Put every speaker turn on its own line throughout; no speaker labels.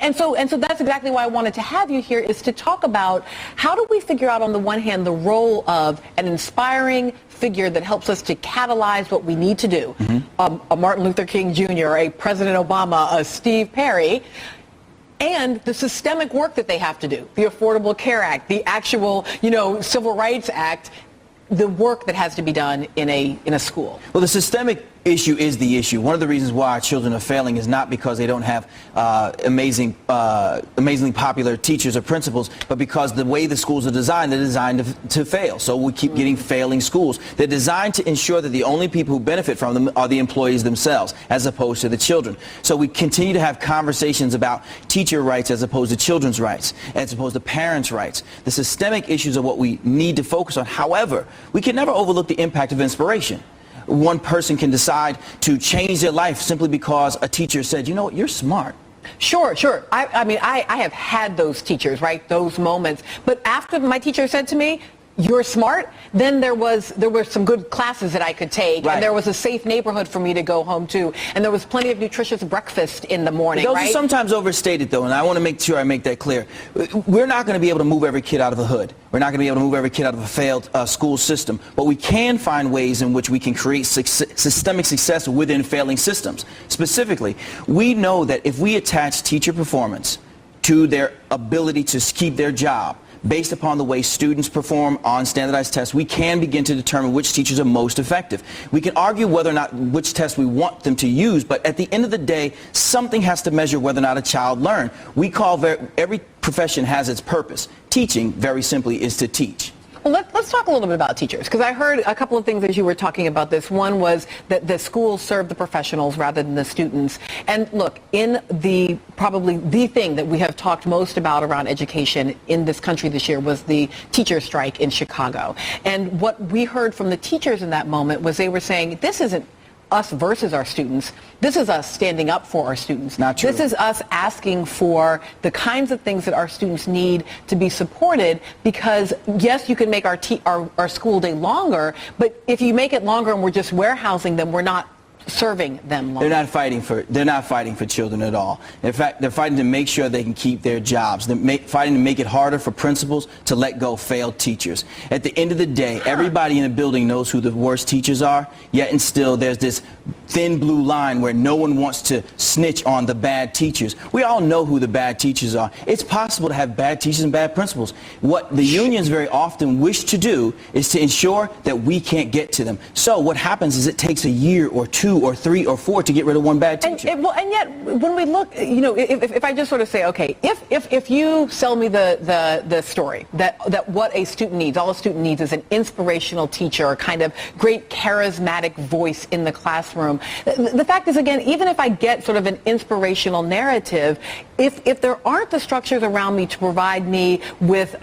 And so that's exactly why I wanted to have you here, is to talk about how do we figure out, on the one hand, the role of an inspiring figure that helps us to catalyze what we need to do. A Martin Luther King Jr., a President Obama, a Steve Perry, and the systemic work that they have to do, the Affordable Care Act, the actual, Civil Rights Act, the work that has to be done in a school.
Well, the systemic issue is the issue. One of the reasons why our children are failing is not because they don't have amazingly popular teachers or principals, but because the way the schools are designed, they're designed to fail. So we keep getting failing schools. They're designed to ensure that the only people who benefit from them are the employees themselves, as opposed to the children. So we continue to have conversations about teacher rights as opposed to children's rights, as opposed to parents' rights. The systemic issues are what we need to focus on. However, we can never overlook the impact of inspiration. One person can decide to change their life simply because a teacher said, you know what, you're smart.
Sure. I mean, I have had those teachers, right, those moments. But after my teacher said to me, you're smart, then there were some good classes that I could take,
right.
And there was a safe neighborhood for me to go home to, and there was plenty of nutritious breakfast in the morning.
Those
right?
are sometimes overstated, though, and I want to make sure I make that clear. We're not going to be able to move every kid out of the hood. We're not going to be able to move every kid out of a failed school system, but we can find ways in which we can create systemic success within failing systems. Specifically, we know that if we attach teacher performance to their ability to keep their job, based upon the way students perform on standardized tests, we can begin to determine which teachers are most effective. We can argue whether or not which test we want them to use, but at the end of the day, something has to measure whether or not a child learned. We call every profession has its purpose. Teaching, very simply, is to teach.
Well, let's talk a little bit about teachers, because I heard a couple of things as you were talking about this. One was that the schools serve the professionals rather than the students. And look, in probably the thing that we have talked most about around education in this country this year was the teacher strike in Chicago. And what we heard from the teachers in that moment was they were saying, this isn't us versus our students. This is us standing up for our students.
Not true.
This is us asking for the kinds of things that our students need to be supported, because yes, you can make our school day longer, but if you make it longer and we're just warehousing them, we're not serving them longer.
They're not fighting for children at all. In fact, they're fighting to make sure they can keep their jobs. They're fighting to make it harder for principals to let go failed teachers. At the end of the day, everybody in the building knows who the worst teachers are, yet and still there's this thin blue line where no one wants to snitch on the bad teachers. We all know who the bad teachers are. It's possible to have bad teachers and bad principals. What the unions very often wish to do is to ensure that we can't get to them. So what happens is it takes a year or 2 or 3 or 4 to get rid of one bad teacher.
And yet, when we look, if I just sort of say, okay, if you sell me the story that what a student needs, all a student needs is an inspirational teacher, a kind of great charismatic voice in the classroom. The fact is, again, even if I get sort of an inspirational narrative, if there aren't the structures around me to provide me with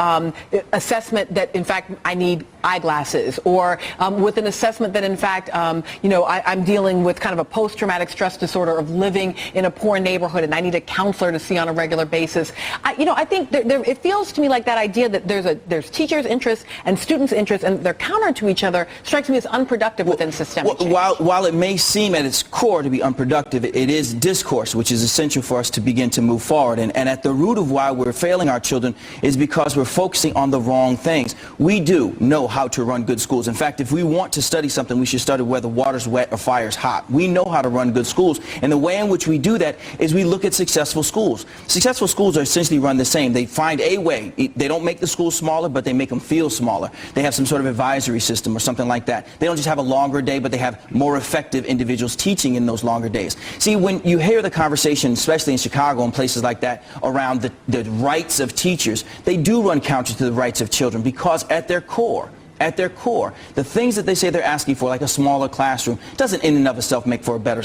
assessment that, in fact, I need eyeglasses, or with an assessment that, in fact, I'm dealing with kind of a post-traumatic stress disorder of living in a poor neighborhood, and I need a counselor to see on a regular basis. I think it feels to me like that idea that there's teachers' interests and students' interests, and they're counter to each other, strikes me as unproductive within systemic change.
While it may seem at its core to be unproductive, it is discourse, which is essential for us to begin to move forward. And at the root of why we're failing our children is because we're focusing on the wrong things. We do know how to run good schools. In fact, if we want to study something, we should study whether water's wet or fire's hot. We know how to run good schools, and the way in which we do that is we look at successful schools. Successful schools are essentially run the same. They find a way. They don't make the schools smaller, but they make them feel smaller. They have some sort of advisory system or something like that. They don't just have a longer day, but they have more effective individuals teaching in those longer days. See, when you hear the conversation, especially in Chicago and places like that, around the rights of teachers, they do run counter to the rights of children, because at their core, the things that they say they're asking for, like a smaller classroom, doesn't in and of itself make for a better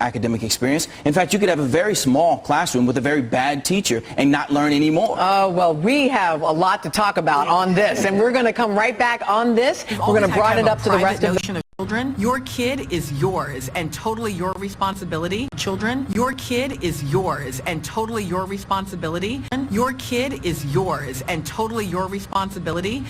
academic experience. In fact, you could have a very small classroom with a very bad teacher and not learn any more.
Oh, well, we have a lot to talk about on this, and we're going to come right back on this. We're going to broaden it up to the rest of the children. Your kid is yours and totally your responsibility. children. Your kid is yours and totally your responsibility. Your kid is yours and totally your responsibility.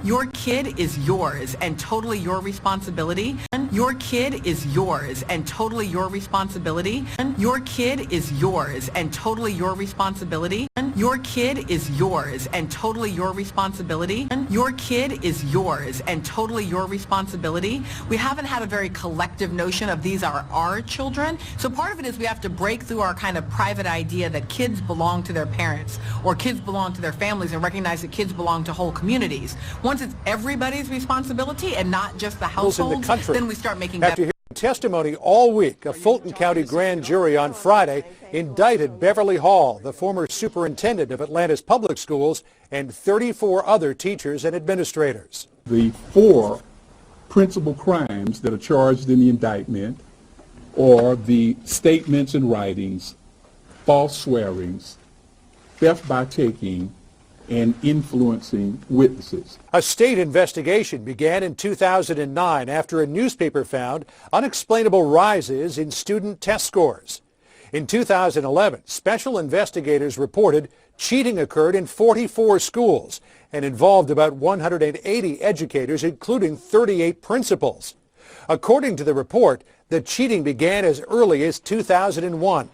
Your kid is yours and totally your responsibility. Your kid is yours and totally your responsibility. Your kid is yours and totally your responsibility. Your kid is yours and totally your responsibility. Your kid is yours and totally your responsibility. We haven't had a very collective notion of these are our children. So part of it is we have to break through our kind of private idea that kids belong to their parents or kids belong to their families and recognize that kids belong to whole communities. Once it's everybody's responsibility and not just the households, then we start making
After hearing testimony all week, a Fulton County grand jury on Friday indicted Beverly Hall, the former superintendent of Atlanta's public schools, and 34 other teachers and administrators.
The 4 principal crimes that are charged in the indictment are the statements and writings, false swearings, theft by taking, and influencing witnesses.
A state investigation began in 2009 after a newspaper found unexplainable rises in student test scores. In 2011, special investigators reported cheating occurred in 44 schools and involved about 180 educators, including 38 principals. According to the report, the cheating began as early as 2001.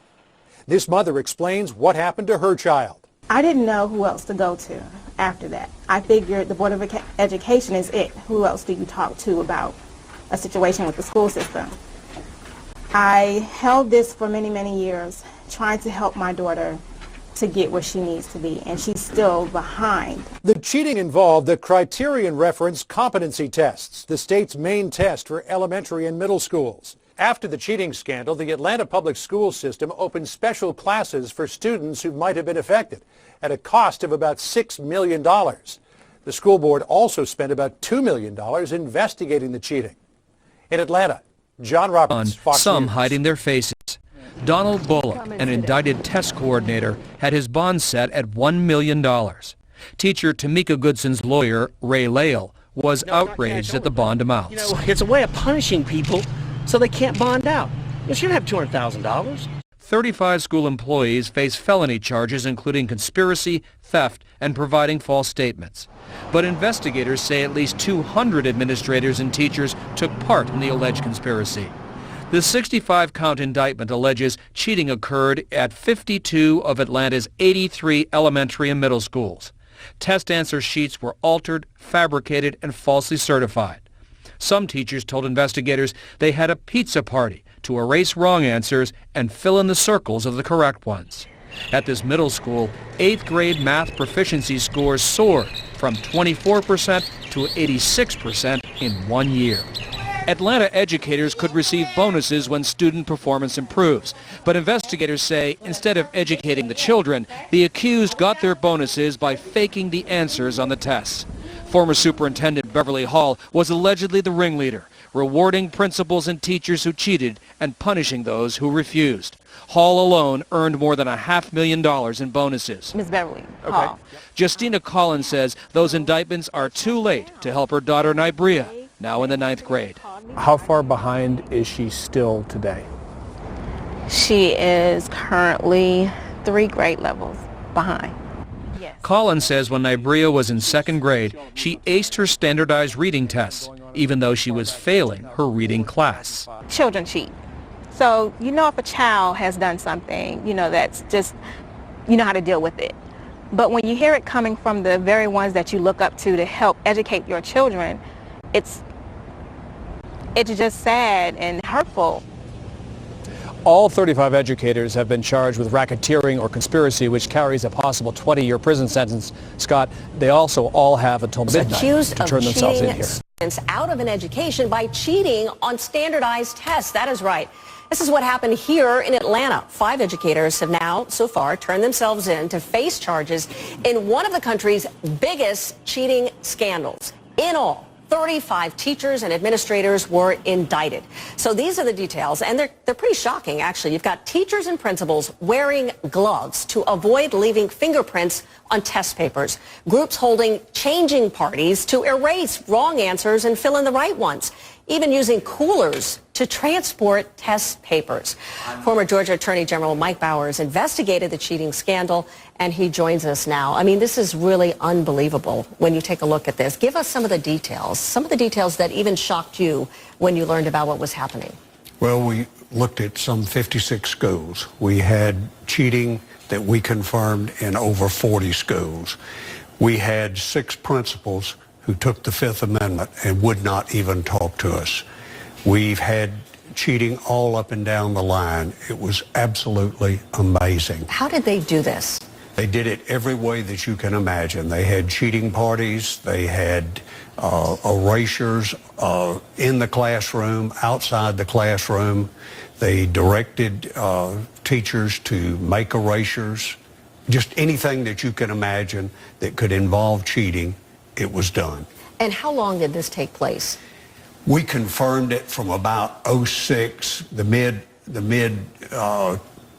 This mother explains what happened to her child.
I didn't know who else to go to after that. I figured the Board of Education is it. Who else do you talk to about a situation with the school system? I held this for many, many years, trying to help my daughter to get where she needs to be, and she's still behind.
The cheating involved the criterion reference competency tests, the state's main test for elementary and middle schools. After the cheating scandal, the Atlanta public school system opened special classes for students who might have been affected at a cost of about $6 million. The school board also spent about $2 million investigating the cheating. In Atlanta, John Roberts, Fox
some
News.
hiding their faces. Donald Bullock, an indicted test coordinator, had his bond set at $1 million. Teacher Tamika Goodson's lawyer, Ray Lale, was outraged at the bond amount.
You know, it's a way of punishing people so they can't bond out. You shouldn't have $200,000.
35 school employees face felony charges including conspiracy, theft, and providing false statements. But investigators say at least 200 administrators and teachers took part in the alleged conspiracy. The 65-count indictment alleges cheating occurred at 52 of Atlanta's 83 elementary and middle schools. Test answer sheets were altered, fabricated, and falsely certified. Some teachers told investigators they had a pizza party to erase wrong answers and fill in the circles of the correct ones. At this middle school, 8th grade math proficiency scores soared from 24% to 86% in 1 year. Atlanta educators could receive bonuses when student performance improves. But investigators say instead of educating the children, the accused got their bonuses by faking the answers on the tests. Former Superintendent Beverly Hall was allegedly the ringleader, rewarding principals and teachers who cheated and punishing those who refused. Hall alone earned more than $500,000 in bonuses.
Ms. Beverly Hall.
Justina Collins says those indictments are too late to help her daughter Nybria, now in the 9th grade.
How far behind is she still today?
She is currently 3 grade levels behind. Yes.
Collins says when Nybria was in 2nd grade, she aced her standardized reading tests, even though she was failing her reading class.
Children cheat. So you know if a child has done something, you know that's just, you know how to deal with it. But when you hear it coming from the very ones that you look up to help educate your children, it's just sad and hurtful.
All 35 educators have been charged with racketeering or conspiracy, which carries a possible 20-year prison sentence. Scott, they also all have until midnight
accused
to turn themselves in here.
Students out of an education by cheating on standardized tests. That is right. This is what happened here in Atlanta. 5 educators have now, so far, turned themselves in to face charges in one of the country's biggest cheating scandals. In all, 35 teachers and administrators were indicted. So these are the details, and they're pretty shocking, actually. You've got teachers and principals wearing gloves to avoid leaving fingerprints on test papers. Groups holding changing parties to erase wrong answers and fill in the right ones. Even using coolers to transport test papers. Former Georgia Attorney General Mike Bowers investigated the cheating scandal, and he joins us now. I mean, this is really unbelievable when you take a look at this. Give us some of the details that even shocked you when you learned about what was happening.
Well, we looked at some 56 schools. We had cheating that we confirmed in over 40 schools. We had 6 principals who took the Fifth Amendment and would not even talk to us. We've had cheating all up and down the line. It was absolutely amazing.
How did they do this?
They did it every way that you can imagine. They had cheating parties. They had erasures in the classroom, outside the classroom. They directed teachers to make erasures. Just anything that you can imagine that could involve cheating, it was done.
And how long did this take place?
We confirmed it from about 06,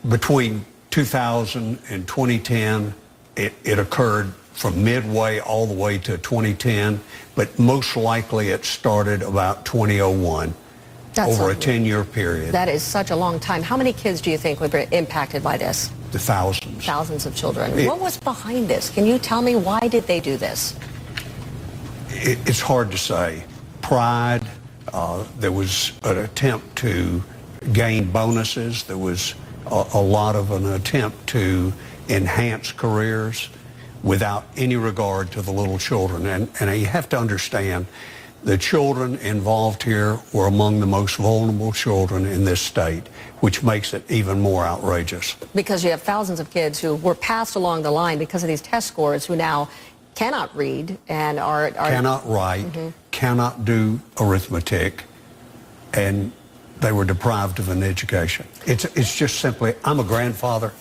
between 2000 and 2010. It occurred from midway all the way to 2010, but most likely it started about 2001. Over a 10-year period.
That is such a long time. How many kids do you think were impacted by this?
The thousands.
Thousands of children. What was behind this? Can you tell me, why did they do this?
It's hard to say. Pride. There was an attempt to gain bonuses. There was a lot of an attempt to enhance careers without any regard to the little children. And you have to understand, the children involved here were among the most vulnerable children in this state, which makes it even more outrageous.
Because you have thousands of kids who were passed along the line because of these test scores, who now cannot read and are
cannot write, cannot do arithmetic, and they were deprived of an education. It's just simply, I'm a grandfather,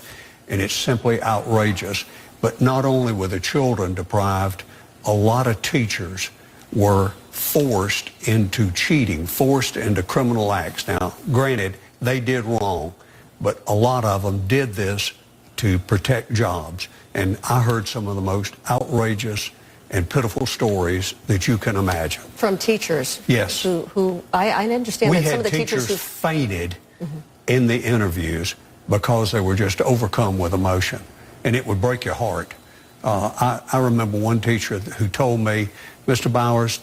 and it's simply outrageous. But not only were the children deprived, a lot of teachers were forced into cheating, forced into criminal acts. Now, granted, they did wrong, but a lot of them did this to protect jobs. And I heard some of the most outrageous and pitiful stories that you can imagine.
From teachers?
Yes.
Who I understand that some of the teachers who
fainted in the interviews because they were just overcome with emotion. And it would break your heart. I remember one teacher who told me, Mr. Bowers,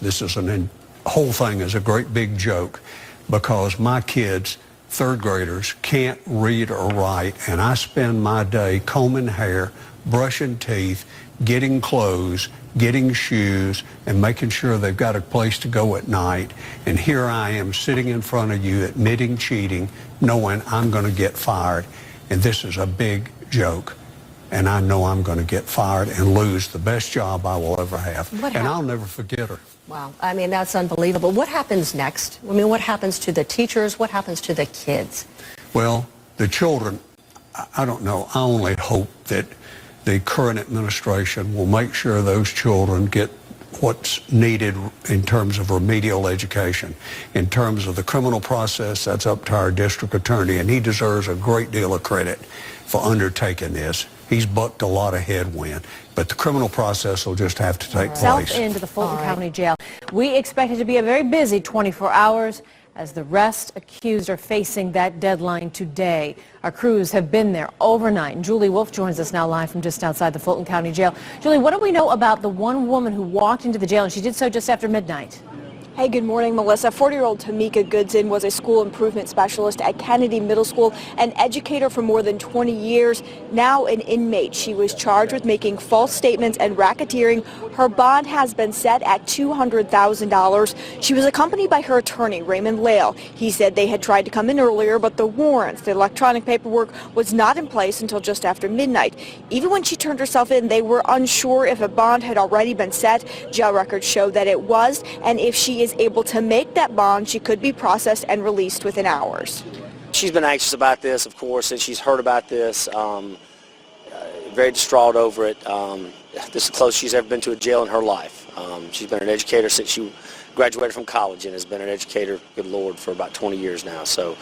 whole thing is a great big joke because my kids, third graders, can't read or write, and I spend my day combing hair, brushing teeth, getting clothes, getting shoes, and making sure they've got a place to go at night. And here I am sitting in front of you admitting cheating, knowing I'm going to get fired. And this is a big joke. And I know I'm going to get fired and lose the best job I will ever have. And I'll never forget her.
Wow. I mean, that's unbelievable. What happens next? I mean, what happens to the teachers? What happens to the kids?
Well, the children, I don't know. I only hope that the current administration will make sure those children get what's needed in terms of remedial education. In terms of the criminal process, that's up to our district attorney, and he deserves a great deal of credit for undertaking this. He's bucked a lot of headwind, but the criminal process will just have to take place.
South end of the Fulton County Jail. We expect it to be a very busy 24 hours as the rest accused are facing that deadline today. Our crews have been there overnight. And Julie Wolf joins us now live from just outside the Fulton County Jail. Julie, what do we know about the one woman who walked into the jail, and she did so just after midnight?
Hey, good morning, Melissa. 40-year-old Tamika Goodson was a school improvement specialist at Kennedy Middle School, an educator for more than 20 years, now an inmate. She was charged with making false statements and racketeering. Her bond has been set at $200,000. She was accompanied by her attorney, Raymond Lale. He said they had tried to come in earlier, but the warrants, the electronic paperwork, was not in place until just after midnight. Even when she turned herself in, they were unsure if a bond had already been set. Jail records show that it was, and if she is able to make that bond, she could be processed and released within hours.
She's been anxious about this, of course, and she's heard about this, very distraught over it. This is the closest she's ever been to a jail in her life. She's been an educator since she graduated from college and has been an educator, good Lord, for about 20 years now. So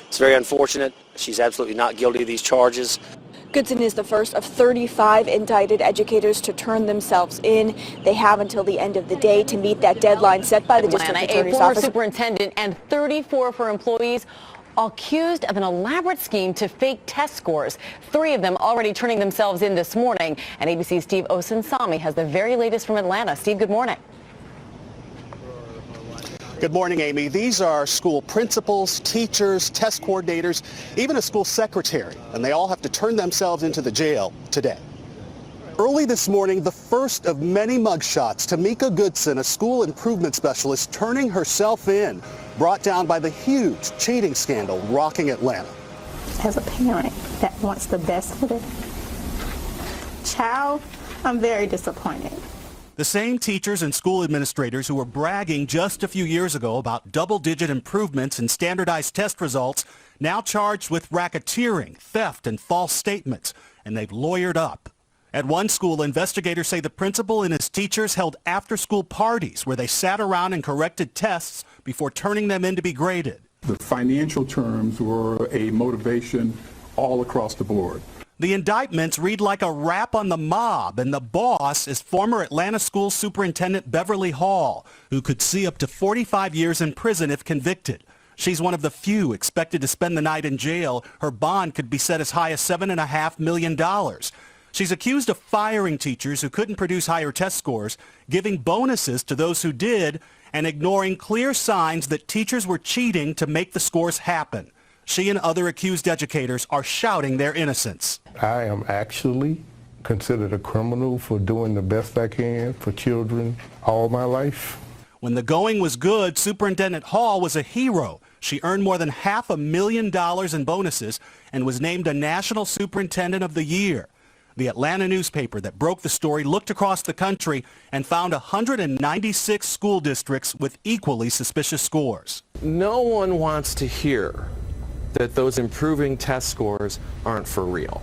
it's very unfortunate. She's absolutely not guilty of these charges.
Goodson is the first of 35 indicted educators to turn themselves in. They have until the end of the day to meet that deadline set by the district attorney's
former
office.
Superintendent and 34 for employees accused of an elaborate scheme to fake test scores. 3 of them already turning themselves in this morning. And ABC's Steve Osunsami has the very latest from Atlanta. Steve, good morning.
Good morning, Amy. These are school principals, teachers, test coordinators, even a school secretary, and they all have to turn themselves into the jail today. Early this morning, the first of many mugshots. Tamika Goodson, a school improvement specialist, turning herself in, brought down by the huge cheating scandal rocking Atlanta.
As a parent that wants the best for their child, I'm very disappointed.
The same teachers and school administrators who were bragging just a few years ago about double-digit improvements in standardized test results now charged with racketeering, theft, and false statements, and they've lawyered up. At one school, investigators say the principal and his teachers held after-school parties where they sat around and corrected tests before turning them in to be graded.
The financial terms were a motivation all across the board.
The indictments read like a rap on the mob, and the boss is former Atlanta School Superintendent Beverly Hall, who could see up to 45 years in prison if convicted. She's one of the few expected to spend the night in jail. Her bond could be set as high as $7.5 million. She's accused of firing teachers who couldn't produce higher test scores, giving bonuses to those who did, and ignoring clear signs that teachers were cheating to make the scores happen. She and other accused educators are shouting their innocence.
I am actually considered a criminal for doing the best I can for children all my life.
When the going was good, Superintendent Hall was a hero. She earned more than $500,000 in bonuses and was named a National Superintendent of the Year. The Atlanta newspaper that broke the story looked across the country and found 196 school districts with equally suspicious scores.
No one wants to hear that those improving test scores aren't for real.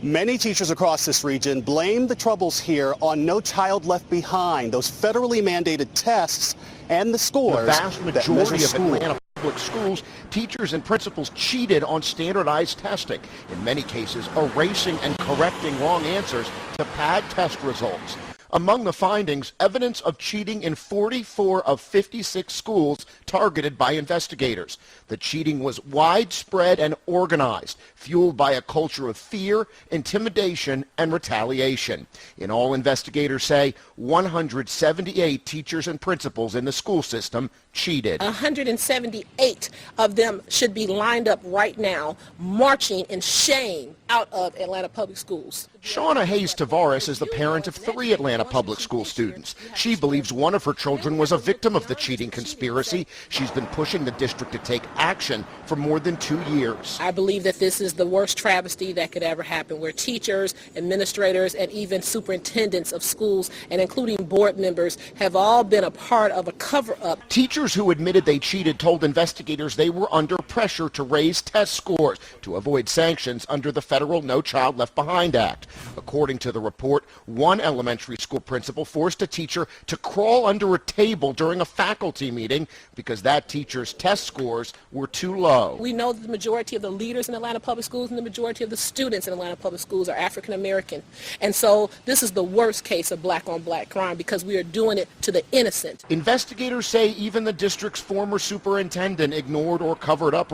Many teachers across this region blame the troubles here on No Child Left Behind, those federally mandated tests and the scores.
The vast majority of Atlanta public schools, teachers and principals cheated on standardized testing, in many cases erasing and correcting wrong answers to pad test results. Among the findings, evidence of cheating in 44 of 56 schools targeted by investigators. The cheating was widespread and organized, fueled by a culture of fear, intimidation, and retaliation. In all, investigators say 178 teachers and principals in the school system cheated.
178 of them should be lined up right now, marching in shame out of Atlanta Public Schools.
Shauna Hayes Tavares is the parent of 3 Atlanta public school students. She believes one of her children was a victim of the cheating conspiracy. She's been pushing the district to take action for more than 2 years.
I believe that this is the worst travesty that could ever happen, where teachers, administrators, and even superintendents of schools, and including board members, have all been a part of a cover-up.
Teachers who admitted they cheated told investigators they were under pressure to raise test scores to avoid sanctions under the federal No Child Left Behind Act. According to the report, one elementary school principal forced a teacher to crawl under a table during a faculty meeting because that teacher's test scores were too low.
We know that the majority of the leaders in Atlanta Public Schools and the majority of the students in Atlanta Public Schools are African American. And so this is the worst case of black-on-black crime because we are doing it to the innocent.
Investigators say even the district's former superintendent ignored or covered up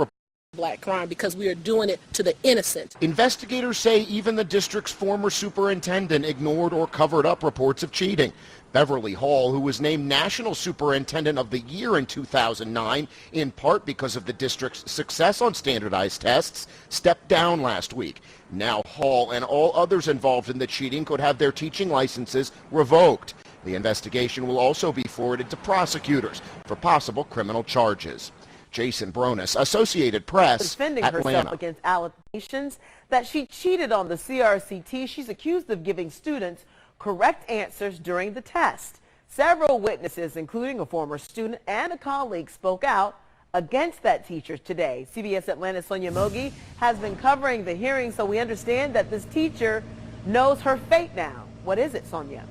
black crime because we are doing it to the innocent.
Investigators say even the district's former superintendent ignored or covered up reports of cheating. Beverly Hall, who was named National Superintendent of the Year in 2009, in part because of the district's success on standardized tests, stepped down last week. Now Hall and all others involved in the cheating could have their teaching licenses revoked. The investigation will also be forwarded to prosecutors for possible criminal charges. Jason Bronis, Associated Press,
defending
Atlanta.
herself against allegations that she cheated on the CRCT. She's accused of giving students correct answers during the test. Several witnesses, including a former student and a colleague, spoke out against that teacher today. CBS Atlanta's Sonia Mogi has been covering the hearing, so we understand that this teacher knows her fate now. What is it, Sonia?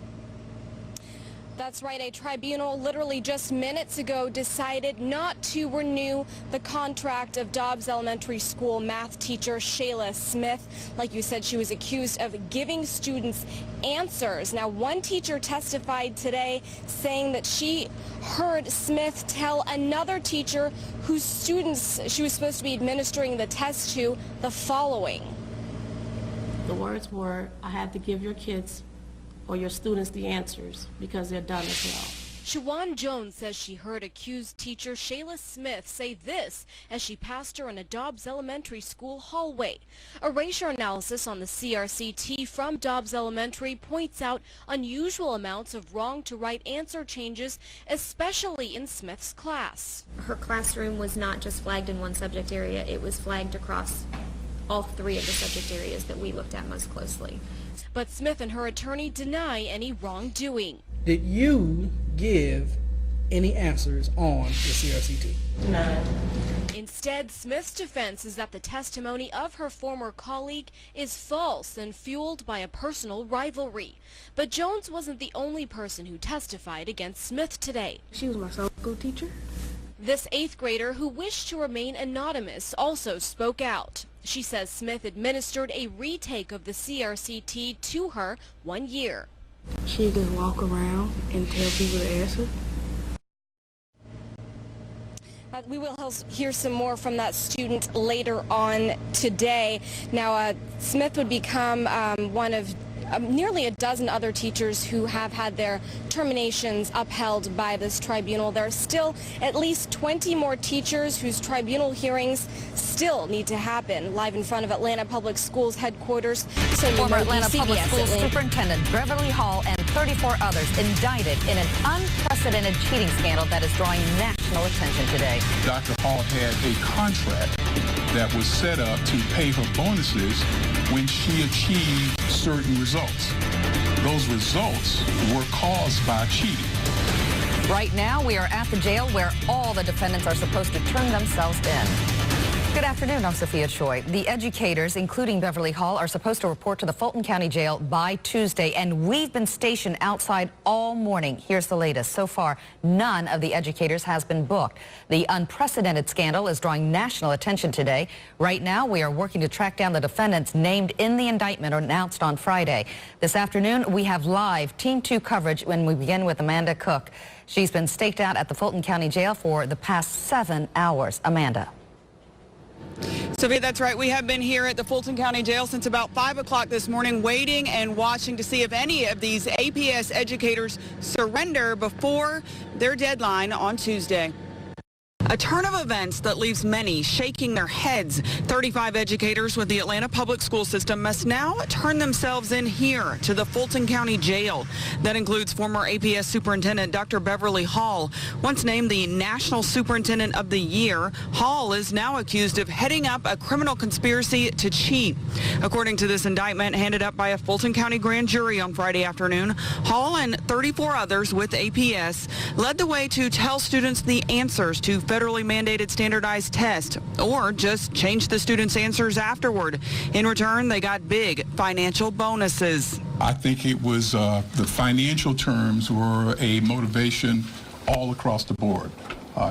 That's right. A tribunal literally just minutes ago decided not to renew the contract of Dobbs Elementary School math teacher Shayla Smith. Like you said, she was accused of giving students answers. Now, one teacher testified today saying that she heard Smith tell another teacher whose students she was supposed to be administering the test to the following.
The words were, "I had to give your kids or your students the answers because they're dumb as hell."
Shawan Jones says she heard accused teacher Shayla Smith say this as she passed her in a Dobbs Elementary School hallway. A erasure analysis on the CRCT from Dobbs Elementary points out unusual amounts of wrong to right answer changes, especially in Smith's class.
Her classroom was not just flagged in one subject area, it was flagged across all three of the subject areas that we looked at most closely.
But Smith and her attorney deny any wrongdoing.
Did you give any answers on the CRCT?
No.
Instead, Smith's defense is that the testimony of her former colleague is false and fueled by a personal rivalry. But Jones wasn't the only person who testified against Smith today.
She was my Sunday school teacher.
This 8th grader, who wished to remain anonymous, also spoke out. She says Smith administered a retake of the CRCT to her 1 year.
She could walk around and tell people the answer.
We will hear some more from that student later on today. Now, Smith would become one of nearly a dozen other teachers who have had their terminations upheld by this tribunal. There are still at least 20 more teachers whose tribunal hearings still need to happen. Live in front of Atlanta Public Schools headquarters.
Former Atlanta Public Schools Superintendent Beverly Hall and 34 others indicted in an unprecedented cheating scandal that is drawing national attention today.
Dr. Hall had a contract that was set up to pay her bonuses when she achieved certain results. Those results were caused by cheating.
Right now, we are at the jail where all the defendants are supposed to turn themselves in. Good afternoon, I'm Sophia Choi. The educators, including Beverly Hall, are supposed to report to the Fulton County Jail by Tuesday, and we've been stationed outside all morning. Here's the latest. So far, none of the educators has been booked. The unprecedented scandal is drawing national attention today. Right now, we are working to track down the defendants named in the indictment announced on Friday. This afternoon, we have live Team 2 coverage when we begin with Amanda Cook. She's been staked out at the Fulton County Jail for the past 7 hours. Amanda.
Sophia, that's right. We have been here at the Fulton County Jail since about 5 o'clock this morning, waiting and watching to see if any of these APS educators surrender before their deadline on Tuesday. A turn of events that leaves many shaking their heads. 35 educators with the Atlanta Public School System must now turn themselves in here to the Fulton County Jail. That includes former APS Superintendent Dr. Beverly Hall. Once named the National Superintendent of the Year, Hall is now accused of heading up a criminal conspiracy to cheat. According to this indictment handed up by a Fulton County grand jury on Friday afternoon, Hall and 34 others with APS led the way to tell students the answers to federally mandated standardized tests, or just change the students' answers afterward. In return, they got big financial bonuses.
I think it was the financial terms were a motivation all across the board,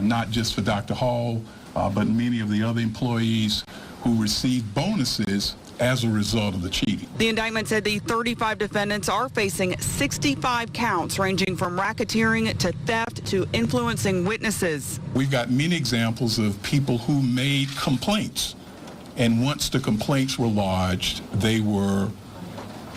not just for Dr. Hall, but many of the other employees who received bonuses as a result of the cheating.
The indictment said the 35 defendants are facing 65 counts ranging from racketeering to theft to influencing witnesses.
We've got many examples of people who made complaints, and once the complaints were lodged, they were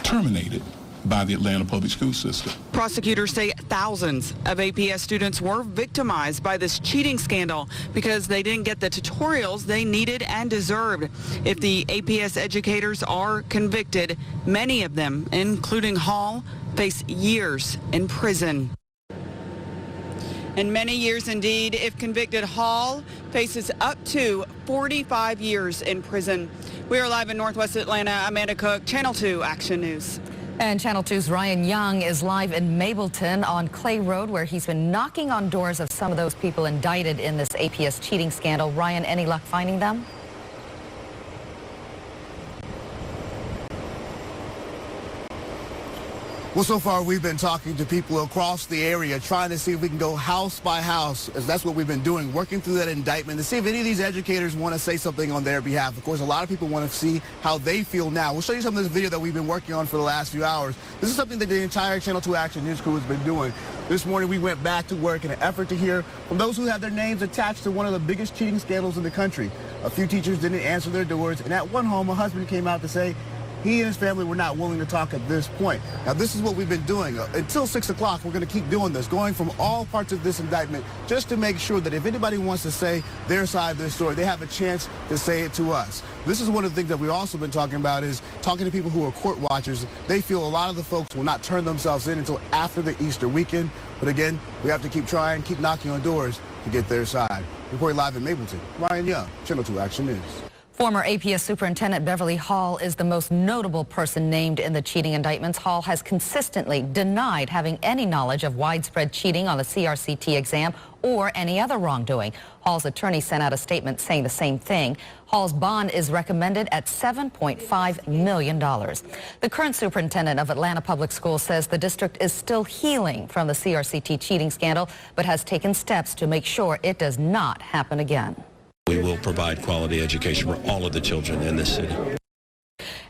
terminated by the Atlanta Public School System.
Prosecutors say thousands of APS students were victimized by this cheating scandal because they didn't get the tutorials they needed and deserved. If the APS educators are convicted, many of them, including Hall, face years in prison. And many years indeed. If convicted, Hall faces up to 45 years in prison. We are live in Northwest Atlanta. Amanda Cook, Channel 2 Action News.
And Channel 2's Ryan Young is live in Mableton on Clay Road, where he's been knocking on doors of some of those people indicted in this APS cheating scandal. Ryan, any luck finding them?
Well, so far we've been talking to people across the area, trying to see if we can go house by house, as that's what we've been doing, working through that indictment to see if any of these educators want to say something on their behalf. Of course, a lot of people want to see how they feel now. We'll show you some of this video that we've been working on for the last few hours. This is something that the entire Channel 2 Action News crew has been doing. This morning we went back to work in an effort to hear from those who have their names attached to one of the biggest cheating scandals in the country. A few teachers didn't answer their doors, and at one home, a husband came out to say he and his family were not willing to talk at this point. Now, this is what we've been doing. Until 6 o'clock, we're going to keep doing this, going from all parts of this indictment, just to make sure that if anybody wants to say their side of their story, they have a chance to say it to us. This is one of the things that we've also been talking about, is talking to people who are court watchers. They feel a lot of the folks will not turn themselves in until after the Easter weekend. But again, we have to keep trying, keep knocking on doors to get their side. Reporting live in Mapleton, Ryan Young, Channel 2 Action News.
Former APS Superintendent Beverly Hall is the most notable person named in the cheating indictments. Hall has consistently denied having any knowledge of widespread cheating on the CRCT exam or any other wrongdoing. Hall's attorney sent out a statement saying the same thing. Hall's bond is recommended at $7.5 million. The current superintendent of Atlanta Public Schools says the district is still healing from the CRCT cheating scandal, but has taken steps to make sure it does not happen again.
We will provide quality education for all of the children in this city.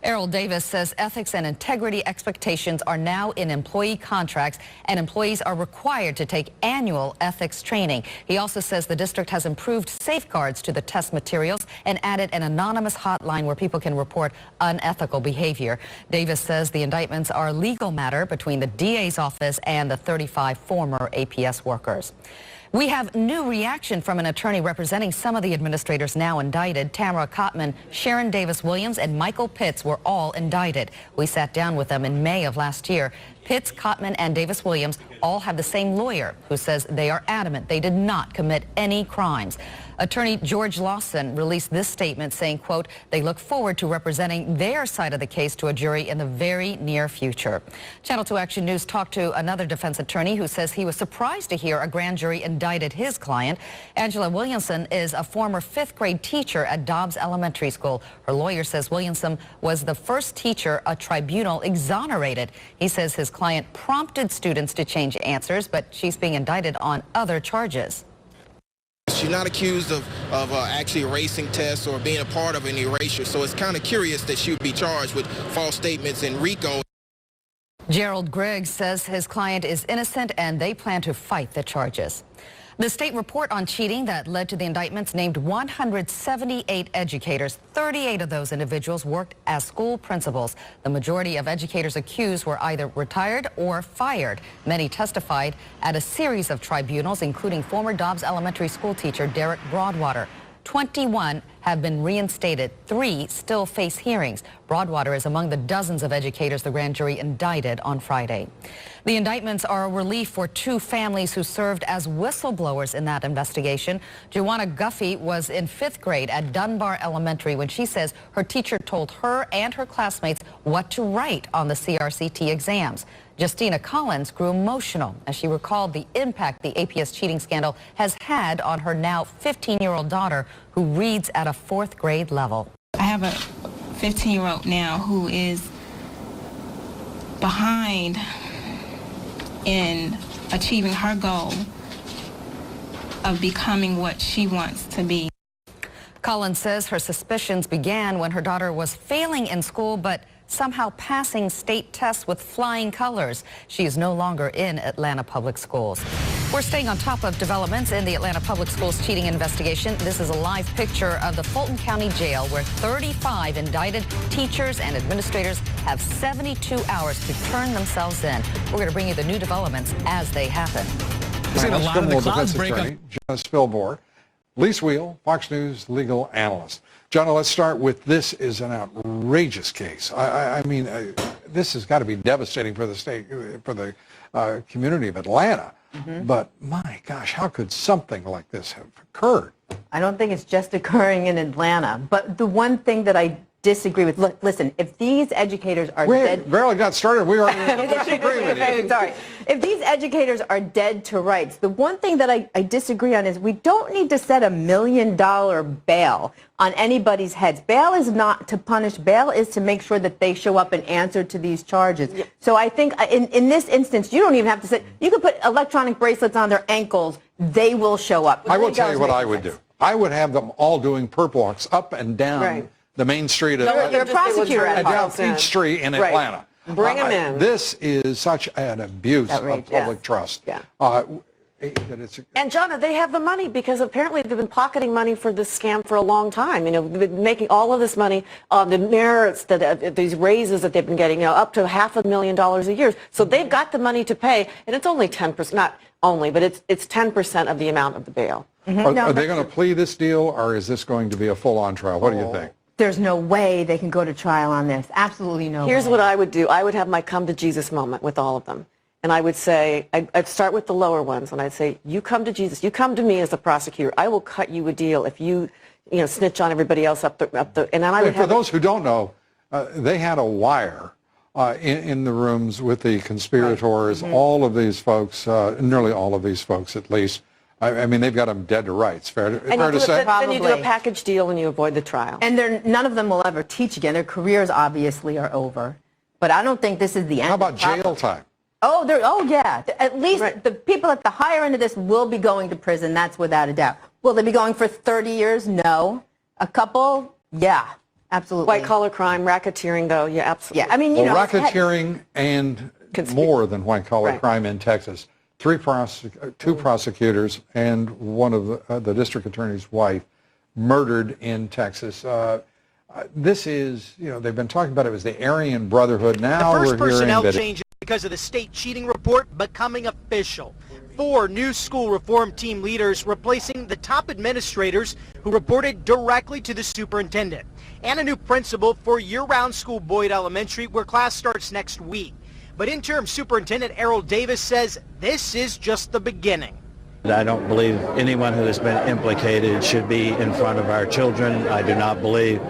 Errol Davis says ethics and integrity expectations are now in employee contracts, and employees are required to take annual ethics training. He also says the district has improved safeguards to the test materials and added an anonymous hotline where people can report unethical behavior. Davis says the indictments are a legal matter between the DA's office and the 35 former APS workers. We have new reaction from an attorney representing some of the administrators now indicted. Tamara Cotman, Sharon Davis-Williams, and Michael Pitts were all indicted. We sat down with them in May of last year. Pitts, Cotman, and Davis-Williams all have the same lawyer who says they are adamant they did not commit any crimes. Attorney George Lawson released this statement saying, quote, they look forward to representing their side of the case to a jury in the very near future. Channel 2 Action News talked to another defense attorney who says he was surprised to hear a grand jury indicted his client. Angela Williamson is a former 5th grade teacher at Dobbs Elementary School. Her lawyer says Williamson was the first teacher a tribunal exonerated. He says his client prompted students to change answers, but she's being indicted on other charges.
She's not accused of actually erasing tests or being a part of an erasure, so it's kind of curious that she would be charged with false statements in RICO.
Gerald Griggs says his client is innocent and they plan to fight the charges. The state report on cheating that led to the indictments named 178 educators. 38 of those individuals worked as school principals. The majority of educators accused were either retired or fired. Many testified at a series of tribunals, including former Dobbs Elementary School teacher Derek Broadwater. 21 have been reinstated. 3 still face hearings. Broadwater is among the dozens of educators the grand jury indicted on Friday. The indictments are a relief for 2 families who served as whistleblowers in that investigation. Joanna Guffey was in 5th grade at Dunbar Elementary when she says her teacher told her and her classmates what to write on the CRCT exams. Justina Collins grew emotional as she recalled the impact the APS cheating scandal has had on her now 15-year-old daughter, who reads at a 4th grade level.
I have a 15-year-old now who is behind in achieving her goal of becoming what she wants to be.
Collins says her suspicions began when her daughter was failing in school, but somehow passing state tests with flying colors. She is no longer in Atlanta Public Schools. We're staying on top of developments in the Atlanta Public Schools cheating investigation. This is a live picture of the Fulton County Jail, where 35 indicted teachers and administrators have 72 hours to turn themselves in. We're going to bring you the new developments as they happen.
We've seen a lot of the clouds break up. John Spilborn, Lise Wheel, Fox News legal analyst. John, let's start with, this is an outrageous case. I mean, this has got to be devastating for the state, for the community of Atlanta. But my gosh, how could something like this have occurred?
I don't think it's just occurring in Atlanta. But the one thing that I disagree with, look, listen, if these educators are
We barely got started. We already disagree with you.
Sorry. if these educators are dead to rights, the one thing that I disagree on is we don't need to set $1 million bail on anybody's heads. Bail is not to punish. Bail is to make sure that they show up and answer to these charges. Yeah. So I think in this instance, you don't even have to say, you could put electronic bracelets on their ankles. They will show up.
I will tell you what I would do. I would have them all doing perp walks up and down the main street of
You're a prosecutor
and down Peach Street in Atlanta.
Bring them in.
This is such an abuse of public trust.
Yeah.
And Jonna, they have the money because apparently they've been pocketing money for this scam for a long time. You know, they've been making all of this money on the merits that these raises that they've been getting, you know, up to $500,000 a year. So they've got the money to pay, and it's only 10%, not only, but it's 10% of the amount of the bail.
Are they going to plea this deal, or is this going to be a full-on trial? What do you think?
There's no way they can go to trial on this. Absolutely no way.
Here's what I would do. I would have my come to Jesus moment with all of them. And I would say, I'd start with the lower ones, and I'd say, you come to Jesus. You come to me as the prosecutor. I will cut you a deal if you snitch on everybody else up the. And then I would.
For those who don't know, they had a wire in the rooms with the conspirators.
Right.
All of these folks, nearly all of these folks, at least. I mean, they've got them dead to rights. Fair to say.
Then you do a package deal and you avoid the trial.
And none of them will ever teach again. Their careers obviously are over. But I don't think this is the end.
How about jail time?
Oh yeah. At least the people at the higher end of this will be going to prison. That's without a doubt. Will they be going for 30 years? No. A couple? Yeah. Absolutely.
White collar crime, racketeering, though. Yeah, absolutely.
Yeah. I mean,
racketeering and more than white collar crime in Texas. Two prosecutors and one of the district attorney's wife murdered in Texas. This is, they've been talking about it as the Aryan Brotherhood. Now
the first
we're hearing
personnel
that
changes because of the state cheating report becoming official. 4 new school reform team leaders replacing the top administrators who reported directly to the superintendent. And a new principal for year-round school Boyd Elementary, where class starts next week. But interim superintendent Errol Davis says this is just the beginning.
I don't believe anyone who has been implicated should be in front of our children. I do not believe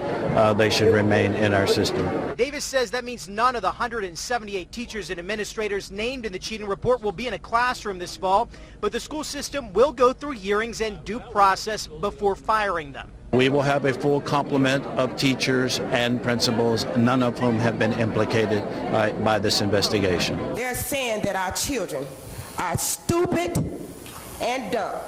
they should remain in our system.
Davis says that means none of the 178 teachers and administrators named in the cheating report will be in a classroom this fall, but the school system will go through hearings and due process before firing them.
We will have a full complement of teachers and principals, none of whom have been implicated by this investigation.
They're saying that our children are stupid and dumb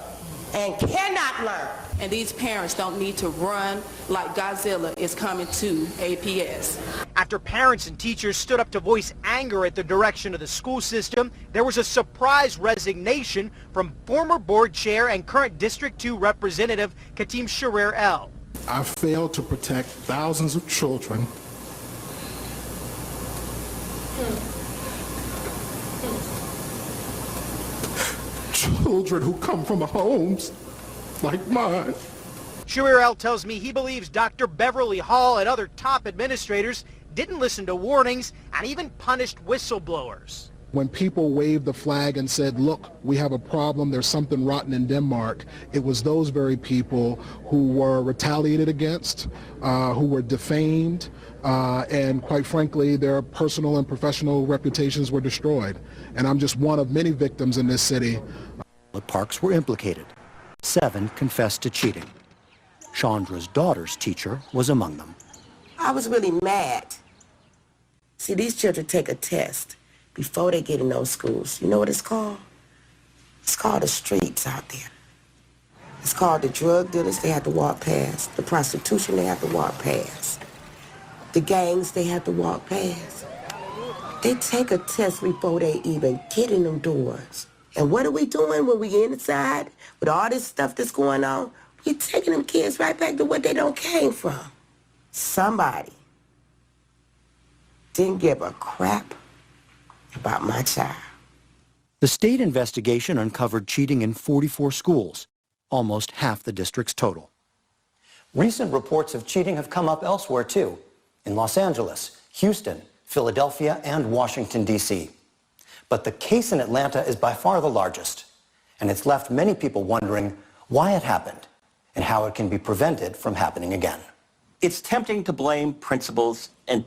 and cannot learn.
And these parents don't need to run like Godzilla is coming to APS.
After parents and teachers stood up to voice anger at the direction of the school system, there was a surprise resignation from former board chair and current District 2 Representative Katim Sharir-El.
I failed to protect thousands of children. Children who come from homes like mine.
Sharir-El tells me he believes Dr. Beverly Hall and other top administrators didn't listen to warnings and even punished whistleblowers.
When people waved the flag and said, look, we have a problem, there's something rotten in Denmark, it was those very people who were retaliated against, who were defamed, and quite frankly, their personal and professional reputations were destroyed. And I'm just one of many victims in this city.
The Parks were implicated. 7 confessed to cheating. Chandra's daughter's teacher was among them.
I was really mad. See, these children take a test before they get in those schools. You know what it's called? It's called the streets out there. It's called the drug dealers they have to walk past, the prostitution they have to walk past, the gangs they have to walk past. They take a test before they even get in them doors. And what are we doing when we inside with all this stuff that's going on? We're taking them kids right back to what they don't came from. Somebody didn't give a crap about my child.
The state investigation uncovered cheating in 44 schools, almost half the district's total.
Recent reports of cheating have come up elsewhere too, in Los Angeles, Houston, Philadelphia, and Washington, D.C. But the case in Atlanta is by far the largest, and it's left many people wondering why it happened and how it can be prevented from happening again.
It's tempting to blame principals and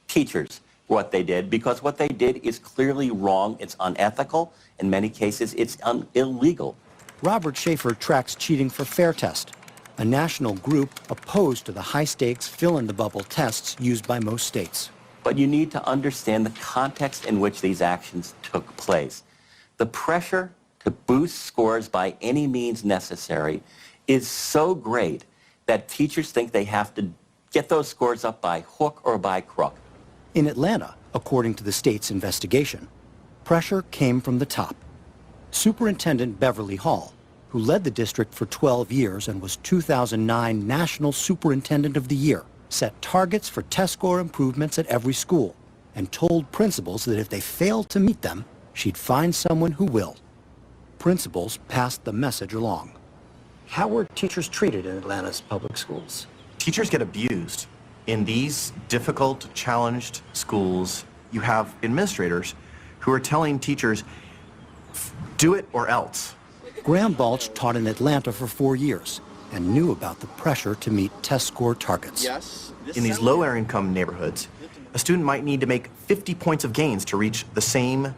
teachers
what they did, because what they did is clearly wrong, it's unethical, in many cases it's illegal.
Robert Schaefer tracks cheating for Fair Test, a national group opposed to the high-stakes fill-in-the-bubble tests used by most states.
But you need to understand the context in which these actions took place. The pressure to boost scores by any means necessary is so great that teachers think they have to get those scores up by hook or by crook.
In Atlanta, according to the state's investigation, pressure came from the top. Superintendent Beverly Hall, who led the district for 12 years and was 2009 National Superintendent of the Year, set targets for test score improvements at every school and told principals that if they failed to meet them, she'd find someone who will. Principals passed the message along.
How were teachers treated in Atlanta's public schools?
Teachers get abused. In these difficult, challenged schools, you have administrators who are telling teachers, do it or else.
Graham Balch taught in Atlanta for 4 years and knew about the pressure to meet test score targets.
In these lower income neighborhoods, a student might need to make 50 points of gains to reach the same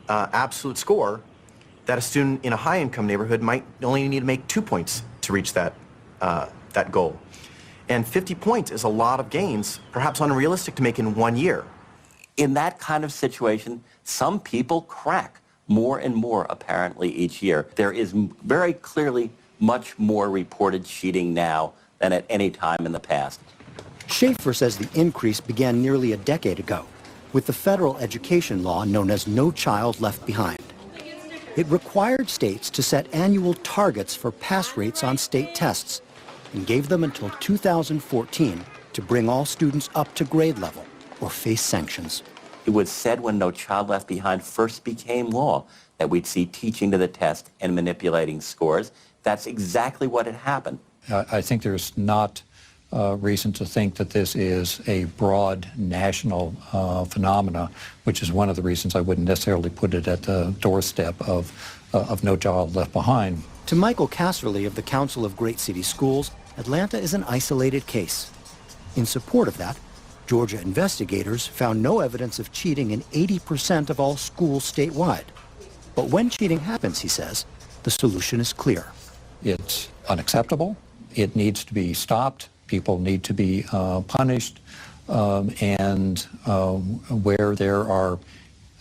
absolute score that a student in a high income neighborhood might only need to make 2 points to reach that goal. And 50 points is a lot of gains, perhaps unrealistic to make in 1 year.
In that kind of situation, some people crack more and more apparently each year. There is very clearly much more reported cheating now than at any time in the past.
Schaefer says the increase began nearly a decade ago with the federal education law known as No Child Left Behind. It required states to set annual targets for pass rates on state tests and gave them until 2014 to bring all students up to grade level or face sanctions.
It was said when No Child Left Behind first became law that we'd see teaching to the test and manipulating scores. That's exactly what had happened.
I think there's not reason to think that this is a broad national phenomena, which is one of the reasons I wouldn't necessarily put it at the doorstep of No Child Left Behind.
To Michael Casserly of the Council of Great City Schools, Atlanta is an isolated case. In support of that, Georgia investigators found no evidence of cheating in 80% of all schools statewide. But when cheating happens, he says, the solution is clear.
It's unacceptable. It needs to be stopped. People need to be punished. And where there are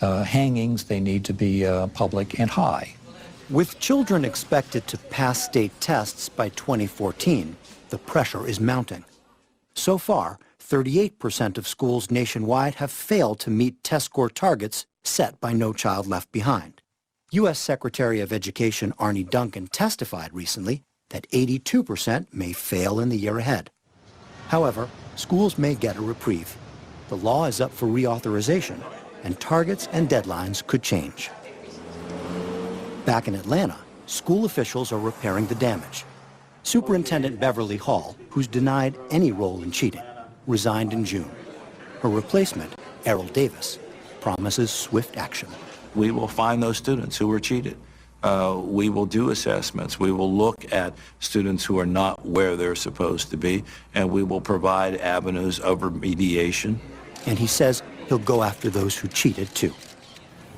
hangings, they need to be public and high.
With children expected to pass state tests by 2014, the pressure is mounting. So far, 38% of schools nationwide have failed to meet test score targets set by No Child Left Behind. U.S. Secretary of Education Arne Duncan testified recently that 82% may fail in the year ahead. However, schools may get a reprieve. The law is up for reauthorization, and targets and deadlines could change. Back in Atlanta, school officials are repairing the damage. Superintendent Beverly Hall, who's denied any role in cheating, resigned in June. Her replacement, Errol Davis, promises swift action.
We will find those students who were cheated. We will do assessments. We will look at students who are not where they're supposed to be, and we will provide avenues of remediation.
And he says he'll go after those who cheated, too.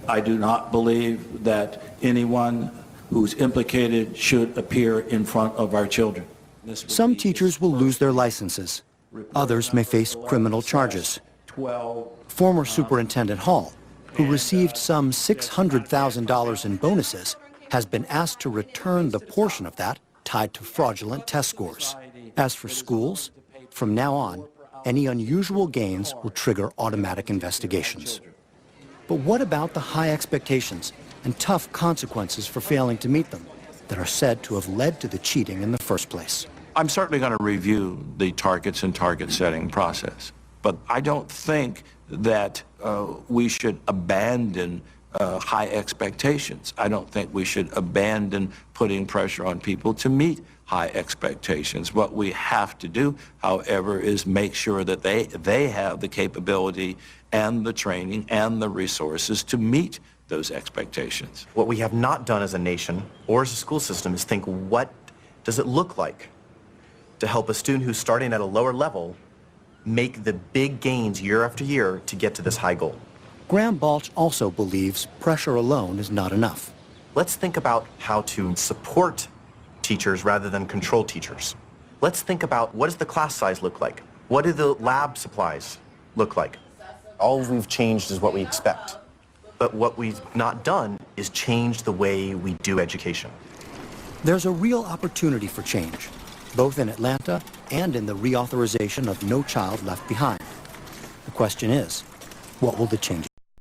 I do not believe that anyone who's implicated should appear in front of our children.
Some teachers will lose their licenses. Others may face criminal charges. Former Superintendent Hall, who received some $600,000 in bonuses, has been asked to return the portion of that tied to fraudulent test scores. As for schools, from now on, any unusual gains will trigger automatic investigations. But what about the high expectations and tough consequences for failing to meet them that are said to have led to the cheating in the first place?
I'm certainly going to review the targets and target setting process, but I don't think that we should abandon high expectations. I don't think we should abandon putting pressure on people to meet high expectations. What we have to do, however, is make sure that they have the capability and the training and the resources to meet those expectations.
What we have not done as a nation or as a school system is think, what does it look like to help a student who's starting at a lower level make the big gains year after year to get to this high goal.
Graham Balch also believes pressure alone is not enough.
Let's think about how to support teachers rather than control teachers. Let's think about, what does the class size look like? What do the lab supplies look like? All we've changed is what we expect. But what we've not done is change the way we do education.
There's a real opportunity for change, both in Atlanta and in the reauthorization of No Child Left Behind. The question is, what will the change